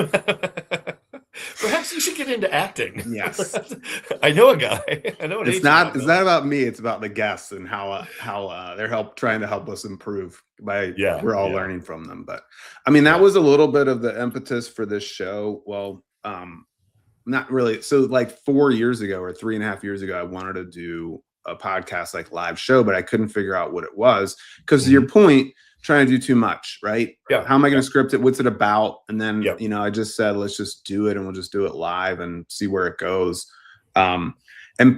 Perhaps you should get into acting. Yes, I know a guy. I know an. It's not about me. It's about the guests and how they're trying to help us improve. We're all learning from them. But that was a little bit of the impetus for this show. Well, not really. So like 4 years ago or 3.5 years ago, I wanted to do a podcast, like live show, but I couldn't figure out what it was because to your point, trying to do too much, right? Yeah. How am I going to script it? What's it about? And then, I just said, let's just do it, and we'll just do it live and see where it goes. And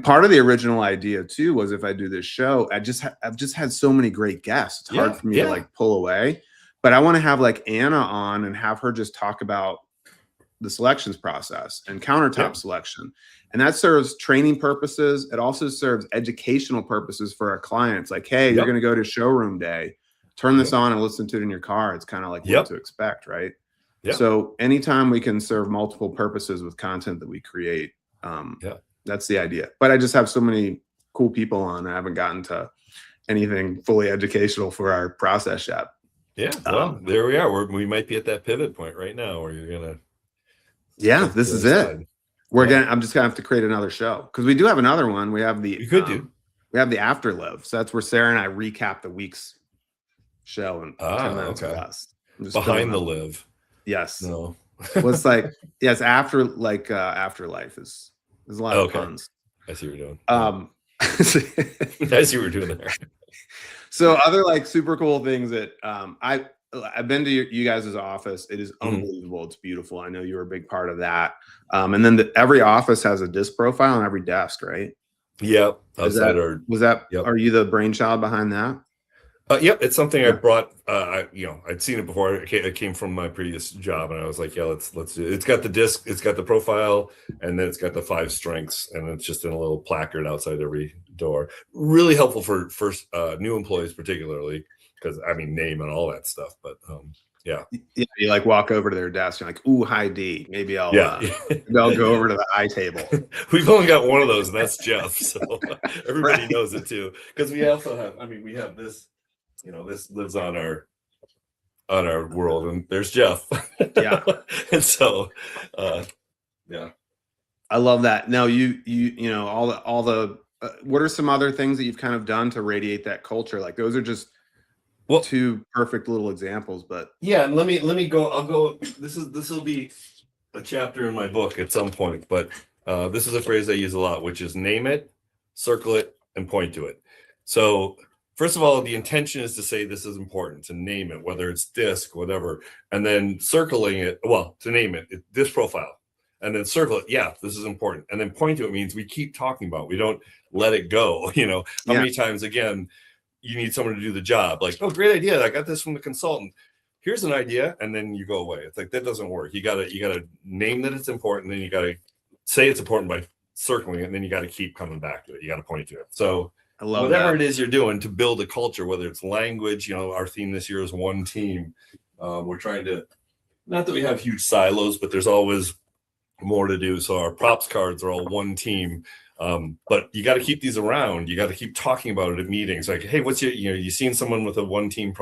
part of the original idea too was, if I do this show, I've just had so many great guests. It's hard for me to like pull away, but I want to have like Anna on and have her just talk about the selections process and countertop selection. And that serves training purposes. It also serves educational purposes for our clients. Like, hey, you're going to go to showroom day. Turn this on and listen to it in your car. It's kind of like what to expect, right? So anytime we can serve multiple purposes with content that we create, that's the idea. But I just have so many cool people on. I haven't gotten to anything fully educational for our process yet. Yeah, well, there we are. We might be at that pivot point right now where you're gonna. Yeah, this is it. I'm just gonna have to create another show because we do have another one. We have the. You could do. We have the afterlive. So that's where Sarah and I recap the week's show in 10 minutes or less. Behind the live. Yes. No. Well, it's like, yes, afterlife is, there's a lot of puns. I see what you're doing. I see what you're doing there. So other like super cool things that I've been to you guys' office. It is unbelievable. It's beautiful. I know you were a big part of that. And then every office has a disc profile on every desk, right? Yep. Yep. Are you the brainchild behind that? Yep. It's something I brought, I'd seen it before. It came from my previous job, and I was like, yeah, let's do it. It's got the disc, it's got the profile, and then it's got the 5 strengths, and it's just in a little placard outside every door. Really helpful for first new employees, particularly, because name and all that stuff. But yeah, you like walk over to their desk, you're like, ooh, hi D. Maybe I'll go over to the I table. We've only got one of those, and that's Jeff. So everybody knows it too. Because we also have, we have this, this lives on our world, and there's Jeff. Yeah. And so yeah. I love that. Now you know, all the what are some other things that you've kind of done to radiate that culture? Like those are just two perfect little examples, but yeah. And let me go. I'll go. This will be a chapter in my book at some point, but this is a phrase I use a lot, which is name it, circle it, and point to it. So first of all, the intention is to say this is important, to name it, whether it's disc, whatever, and then circling it. Well, to name it, this profile, and then circle it. Yeah, this is important, and then point to it means we keep talking about it. We don't let it go. How many times again? You need someone to do the job. Like, oh, great idea. I got this from the consultant. Here's an idea. And then you go away. It's like, that doesn't work. You gotta name that it's important. Then you gotta say it's important by circling it. And then you gotta keep coming back to it. You gotta point to it. So I love whatever it is you're doing to build a culture, whether it's language, our theme this year is one team. We're trying to, not that we have huge silos, but there's always more to do. So our props cards are all one team. But you got to keep these around. You got to keep talking about it at meetings. Like, hey, what's you seen someone with a one team,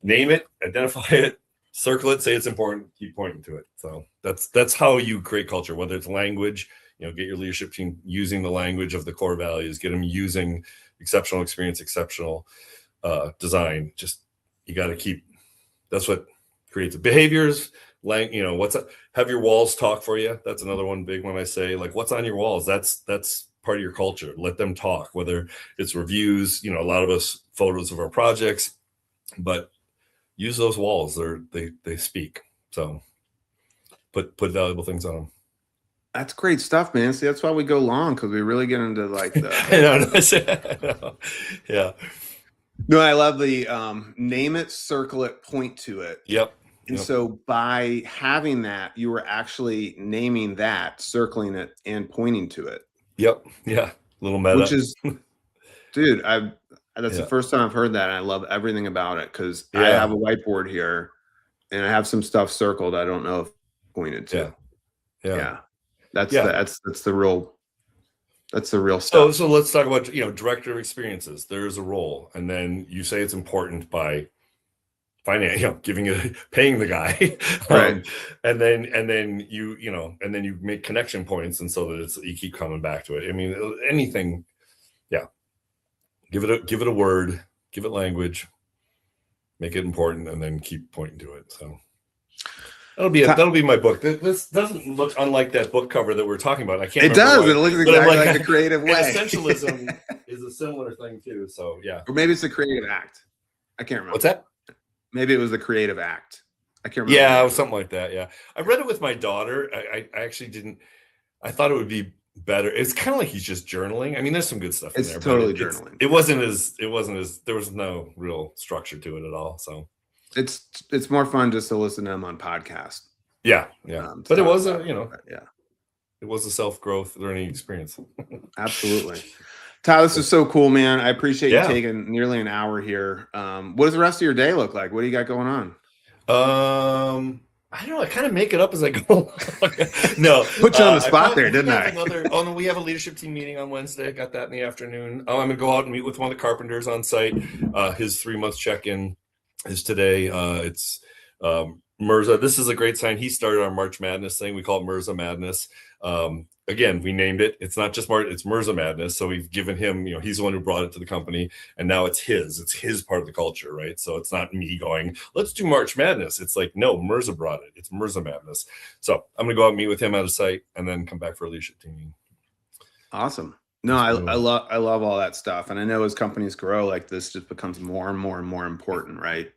name it, identify it, circle it, say it's important, keep pointing to it. So that's how you create culture, whether it's language, get your leadership team using the language of the core values, get them using exceptional experience, exceptional design. Just, you got to keep, that's what creates behaviors. Have your walls talk for you. That's another one big one I say, like, what's on your walls? That's part of your culture. Let them talk, whether it's reviews, a lot of us photos of our projects, but use those walls. They speak. So put valuable things on them. That's great stuff, man. See, that's why we go long, because we really get into like the I know. Yeah. No, I love the name it, circle it, point to it. Yep. And so by having that, you were actually naming that, circling it, and pointing to it. Yep. Yeah. Little meta. Which is, dude, that's the first time I've heard that. And I love everything about it, because I have a whiteboard here and I have some stuff circled. I don't know if pointed to. Yeah. That's the real stuff. So let's talk about, director of experiences. There's a role. And then you say it's important by paying the guy, right? And then you make connection points, and so that you keep coming back to it. Anything, give it a word, give it language, make it important, and then keep pointing to it. So that'll be my book. This doesn't look unlike that book cover that we're talking about. I can't. It does. It looks exactly like the creative way. Essentialism is a similar thing too. So yeah, or maybe it's the creative act. I can't remember. What's that? Maybe it was the creative act. I can't remember. Yeah, something like that. Yeah. I read it with my daughter. I actually didn't. I thought it would be better. It's kind of like he's just journaling. There's some good stuff in there. It's totally journaling. It wasn't as there was no real structure to it at all. So it's more fun just to listen to him on podcast. Yeah. But it was it was a self-growth learning experience. Absolutely. Todd, this is so cool, man. I appreciate you taking nearly an hour here. What does the rest of your day look like? What do you got going on? I don't know. I kind of make it up as I go. No, put you on the spot there, didn't I? No, we have a leadership team meeting on Wednesday. I got that in the afternoon. I'm gonna go out and meet with one of the carpenters on site. His 3-month check-in is today. It's Mirza, this is a great sign. He started our March Madness thing. We call it Mirza Madness. Again, we named it. It's not just March, it's Mirza Madness. So we've given him, he's the one who brought it to the company, and now it's his part of the culture, right? So it's not me going, let's do March Madness. It's like, no, Mirza brought it. It's Mirza Madness. So I'm going to go out and meet with him at a site and then come back for a leadership team. Awesome. No, I love all that stuff. And I know as companies grow, like this just becomes more and more and more important, right?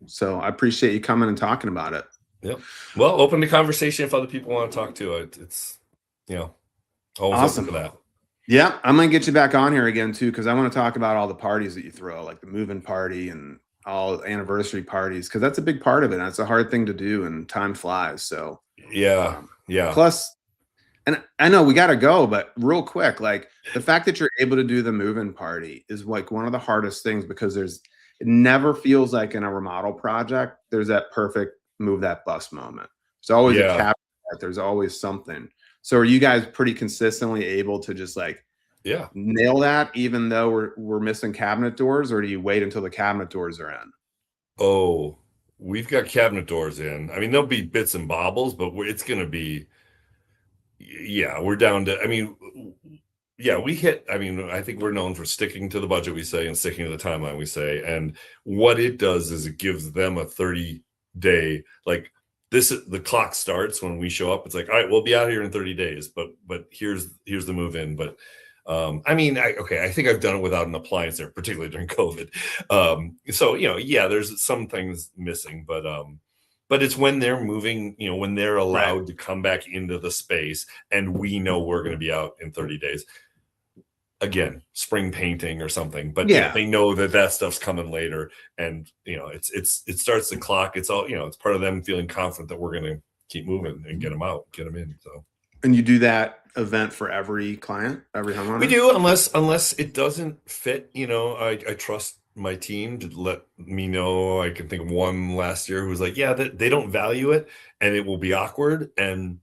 So I appreciate you coming and talking about it. Yeah. Well, open the conversation if other people want to talk to it. It's, always awesome for that. Yeah. I'm going to get you back on here again too, because I want to talk about all the parties that you throw, like the move-in party and all anniversary parties, because that's a big part of it. And it's a hard thing to do and time flies. So yeah. Plus, and I know we got to go, but real quick, like the fact that you're able to do the move-in party is like one of the hardest things, because it never feels like in a remodel project, there's that perfect move that bus moment. There's always a cap. There's always something. So are you guys pretty consistently able to just like nail that, even though we're missing cabinet doors, or do you wait until the cabinet doors are in? Oh, we've got cabinet doors in. I mean, there'll be bits and bobbles, but it's going to be, we're down to, we hit, I think we're known for sticking to the budget, we say, and sticking to the timeline, we say. And what it does is it gives them a 30-day, like the clock starts when we show up. It's like, all right, we'll be out here in 30 days, but here's the move in. But I think I've done it without an appliance there, particularly during COVID. So, there's some things missing, but it's when they're moving, when they're allowed to come back into the space and we know we're going to be out in 30 days. Again, spring painting or something, but they know that stuff's coming later, and it starts the clock. It's all it's part of them feeling confident that we're going to keep moving and get them out, get them in. So, and you do that event for every client, every homeowner? We do, unless it doesn't fit. I trust my team to let me know. I can think of one last year who was like, they don't value it and it will be awkward, and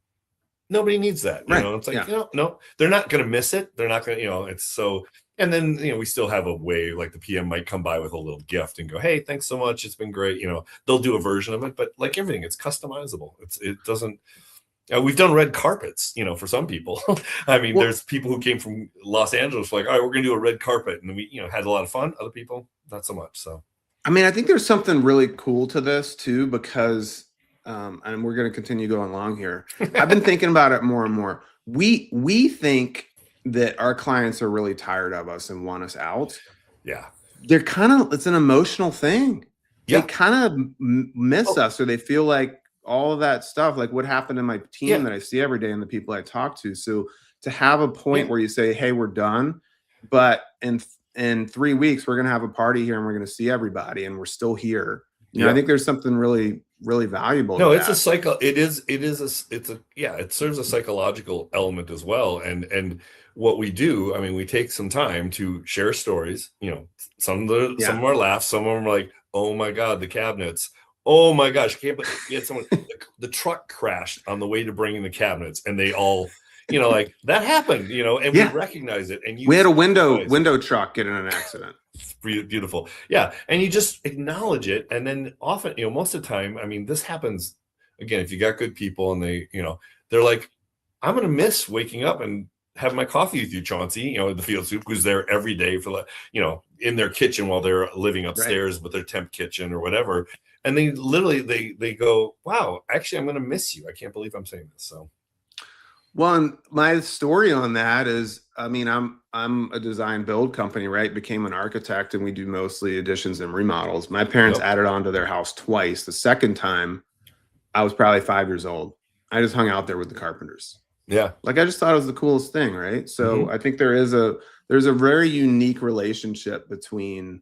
nobody needs that. It's like, no, they're not going to miss it. They're not going to, it's so, and then, we still have a way, like the PM might come by with a little gift and go, hey, thanks so much. It's been great. They'll do a version of it, but like everything, it's customizable. It doesn't, we've done red carpets, for some people. There's people who came from Los Angeles, like, all right, we're going to do a red carpet. And we, had a lot of fun. Other people, not so much. So, I think there's something really cool to this too, because and we're going to continue going along here. I've been thinking about it more and more. We think that our clients are really tired of us and want us out. Yeah. They're it's an emotional thing. They kind of miss us, or they feel like all of that stuff, like what happened in my team that I see every day and the people I talk to. So to have a point where you say, hey, we're done, but in 3 weeks, we're going to have a party here and we're going to see everybody and we're still here. I think there's something really, really valuable. No, it's a cycle. It serves a psychological element as well. And what we do, we take some time to share stories. Some of them are laughs, some of them are like, oh my God, the cabinets. Oh my gosh, I can't believe we had someone, the truck crashed on the way to bringing the cabinets, and they all, like that happened, and we recognize it. And we had a window truck get in an accident. It's beautiful. Yeah. And you just acknowledge it. And then often, most of the time, this happens again, if you got good people and they, they're like, I'm going to miss waking up and have my coffee with you, Chauncey, the field soup, who's there every day for in their kitchen while they're living upstairs with their temp kitchen or whatever. And they literally, they go, wow, actually, I'm going to miss you. I can't believe I'm saying this. So. Well, and my story on that is, I'm a design build company, right? Became an architect, and we do mostly additions and remodels. My parents added on to their house twice. The second time, I was probably 5 years old. I just hung out there with the carpenters. Yeah. Like, I just thought it was the coolest thing, right? So I think there's a very unique relationship between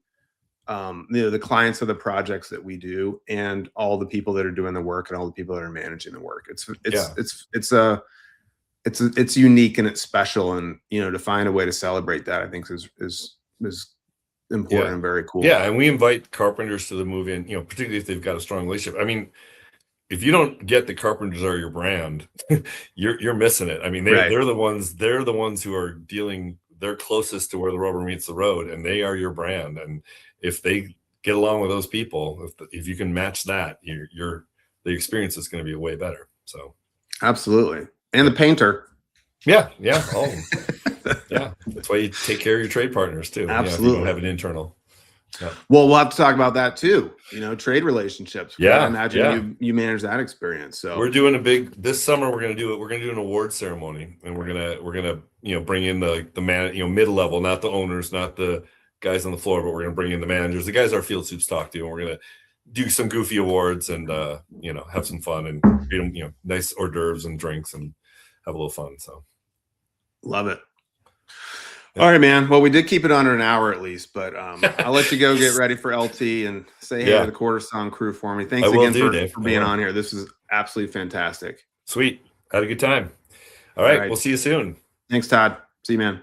the clients of the projects that we do and all the people that are doing the work and all the people that are managing the work. It's unique and it's special, and to find a way to celebrate that, I think is important and very cool. Yeah, and we invite carpenters to the move-in, particularly if they've got a strong relationship. If you don't get the carpenters are your brand, you're missing it. They're the ones who are they're closest to where the rubber meets the road, and they are your brand. And if they get along with those people. If you can match that, the experience is going to be way better. So absolutely. And the painter. Yeah. All of them. Yeah. That's why you take care of your trade partners too. Absolutely. If you don't have an internal. Yeah. Well, we'll have to talk about that too. Trade relationships. Yeah. I imagine you manage that experience. So we're doing this summer. We're going to do an award ceremony, and we're going to bring in the man, mid-level, not the owners, not the guys on the floor, but we're going to bring in the managers, the guys our field soups talk to, and we're going to do some goofy awards and have some fun and treat them, nice hors d'oeuvres and drinks and have a little fun. So love it. All right, man. Well, we did keep it under an hour at least, but I'll let you go get ready for LT and say hey to the QuarterSawn crew for me. Thanks again for being on here. This is absolutely fantastic. Sweet. Had a good time. All right. We'll see you soon. Thanks, Todd. See you, man.